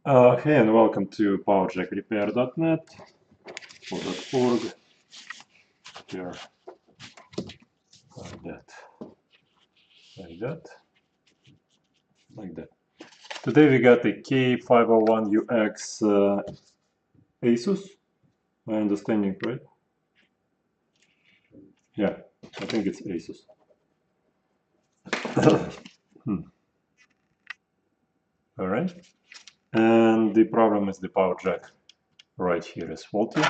Hey and welcome to powerjackrepair.net or .org. Here, like that, like that, like that. Today we got a K501UX Asus. My understanding, right? Yeah, I think it's Asus. All right. And the problem is the power jack right here is faulty.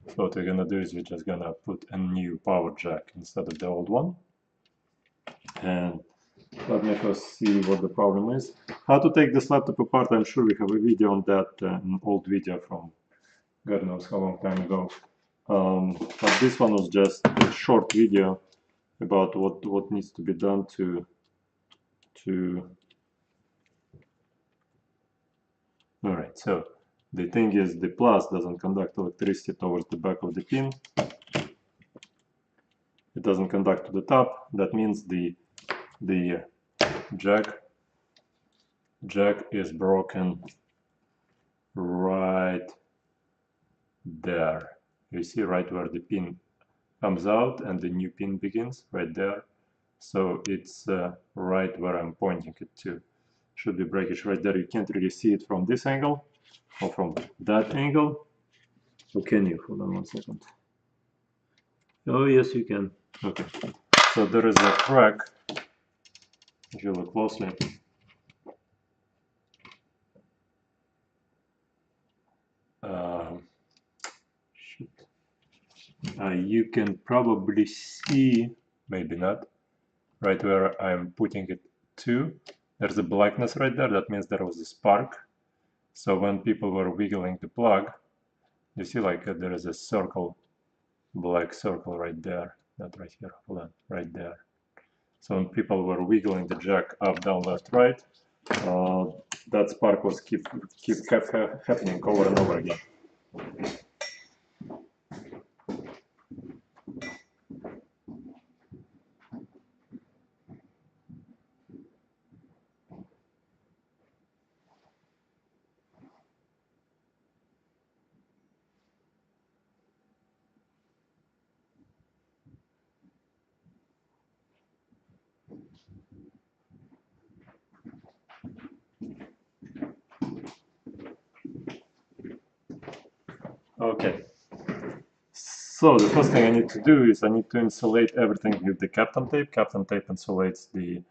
So what we're gonna do is we're just gonna put a new power jack instead of the old one. And let me first see what the problem is. How to take this laptop apart, I'm sure we have a video on that, an old video from God knows how long time ago. But this one was just a short video about what needs to be done to all right, so the thing is the plus doesn't conduct electricity towards the back of the pin. It doesn't conduct to the top. That means the jack is broken right there. You see right where the pin comes out and the new pin begins right there. So it's right where I'm pointing it to. Should be breakage right there. You can't really see it from this angle or from that angle. Or can you? Hold on one second. Oh yes, you can. Okay. So there is a crack. If you look closely. You can probably see, maybe not, right where I'm putting it to. There's a blackness right there. That means there was a spark. So when people were wiggling the plug, you see like there is a circle, black circle right there. Not right here, hold on, right there. So when people were wiggling the jack up, down, left, right, that spark was kept happening over and over again. Okay. So the first thing I need to do is I need to insulate everything with the Kapton tape. Kapton tape insulates the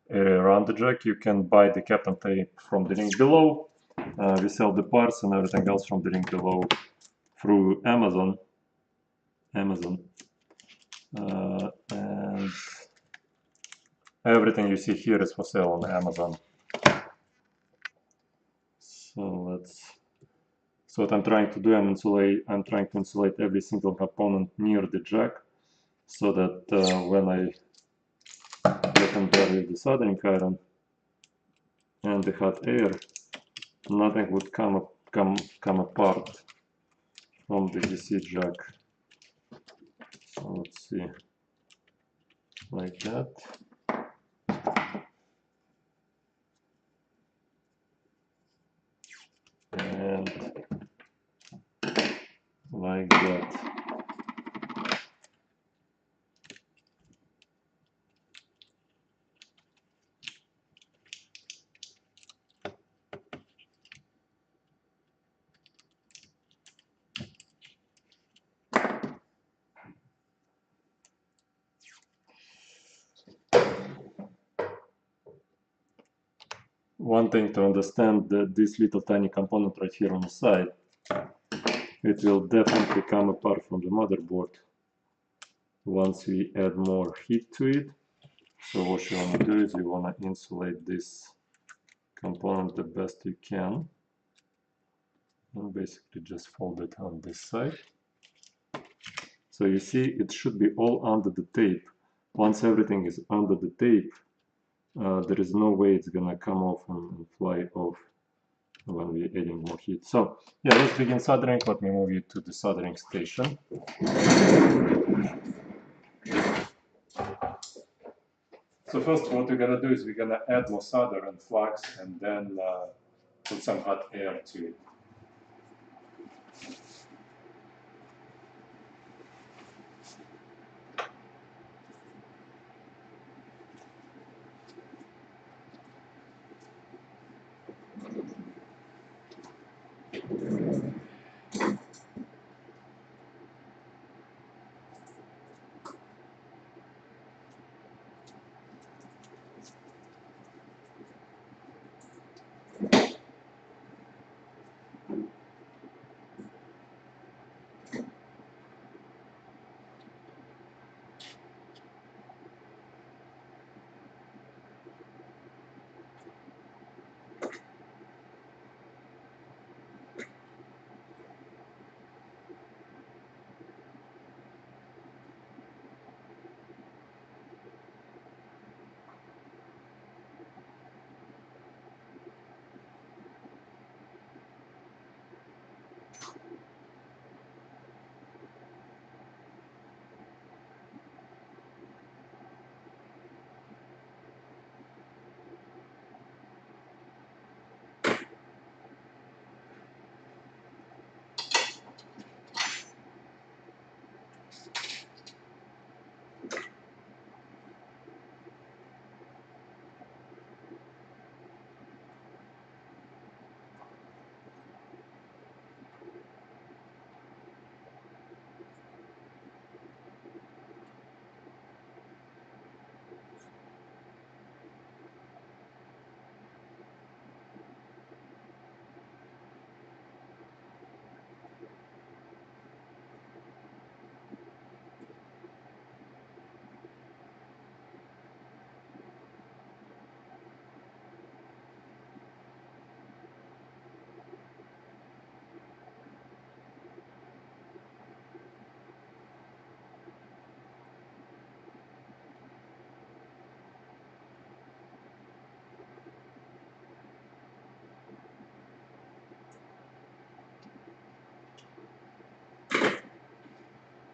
area around the jack. You can buy the Kapton tape from the link below. We sell the parts and everything else from the link below through Amazon. And everything you see here is for sale on Amazon. So what I'm trying to do, I'm trying to insulate every single component near the jack, so that when I get in there with the soldering iron and the hot air, nothing would come apart from the DC jack. So let's see, like that. And like that. One thing to understand, that this little tiny component right here on the side, it will definitely come apart from the motherboard once we add more heat to it. So what you want to do is you want to insulate this component the best you can, and basically just fold it on this side. So you see, it should be all under the tape. Once everything is under the tape, there is no way it's gonna come off and fly off when we're adding more heat. So yeah, let's begin soldering. Let me move you to the soldering station. So first what we're gonna do is we're gonna add more solder and flux, and then put some hot air to it.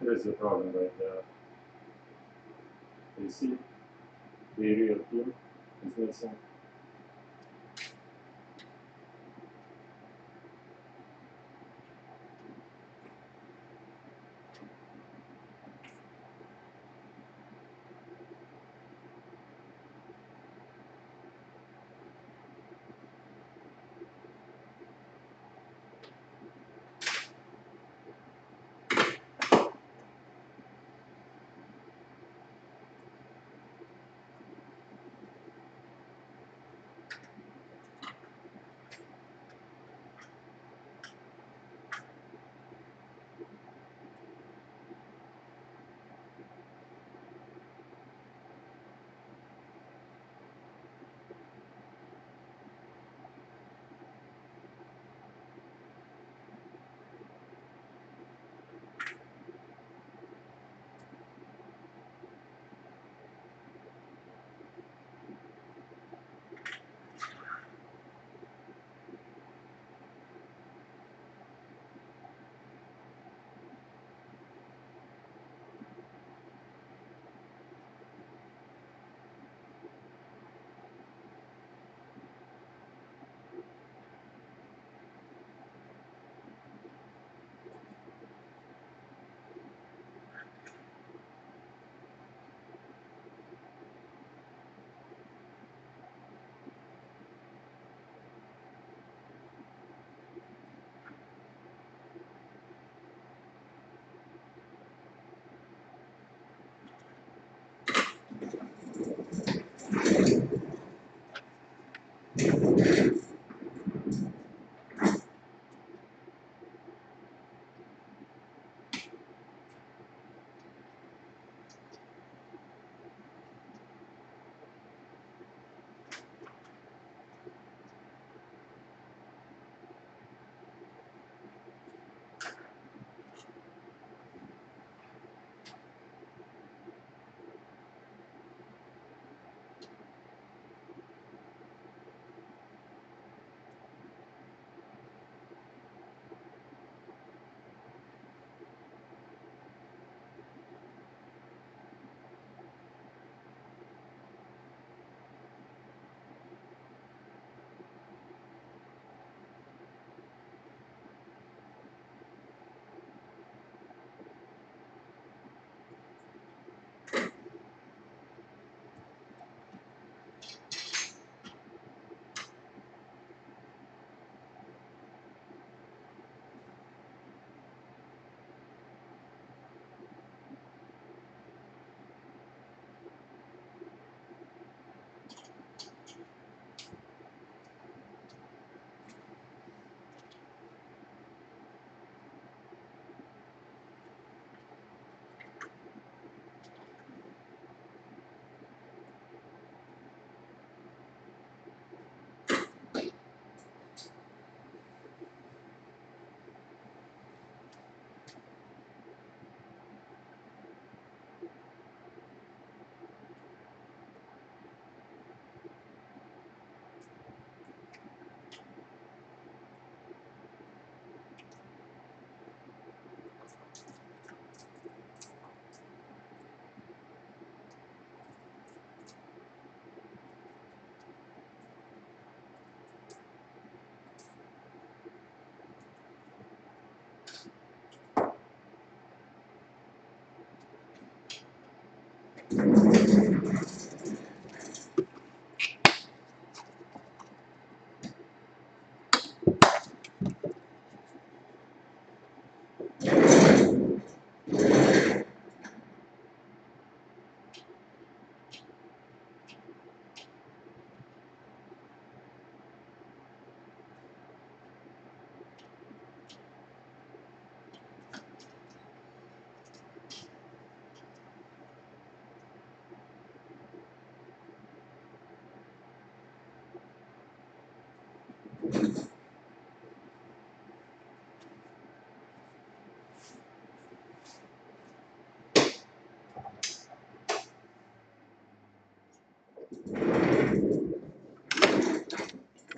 There's the problem right there. You see, the real pin is missing.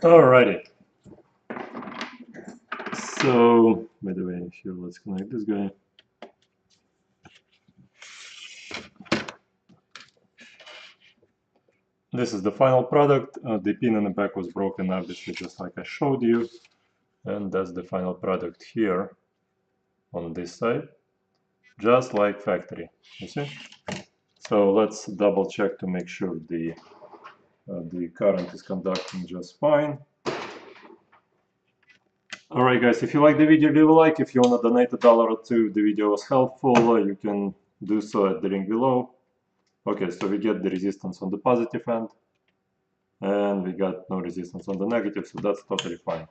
Alrighty. So, by the way, here, let's connect this guy. This is the final product. The pin in the back was broken, obviously, just like I showed you. And that's the final product here on this side, just like factory, you see? So let's double check to make sure the current is conducting just fine. Alright guys, if you like the video, leave a like. If you want to donate $1 or $2, the video was helpful, you can do so at the link below. Okay, so we get the resistance on the positive end, and we got no resistance on the negative, so that's totally fine.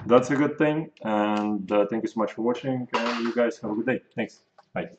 That's a good thing, and thank you so much for watching, and you guys have a good day. Thanks. Bye.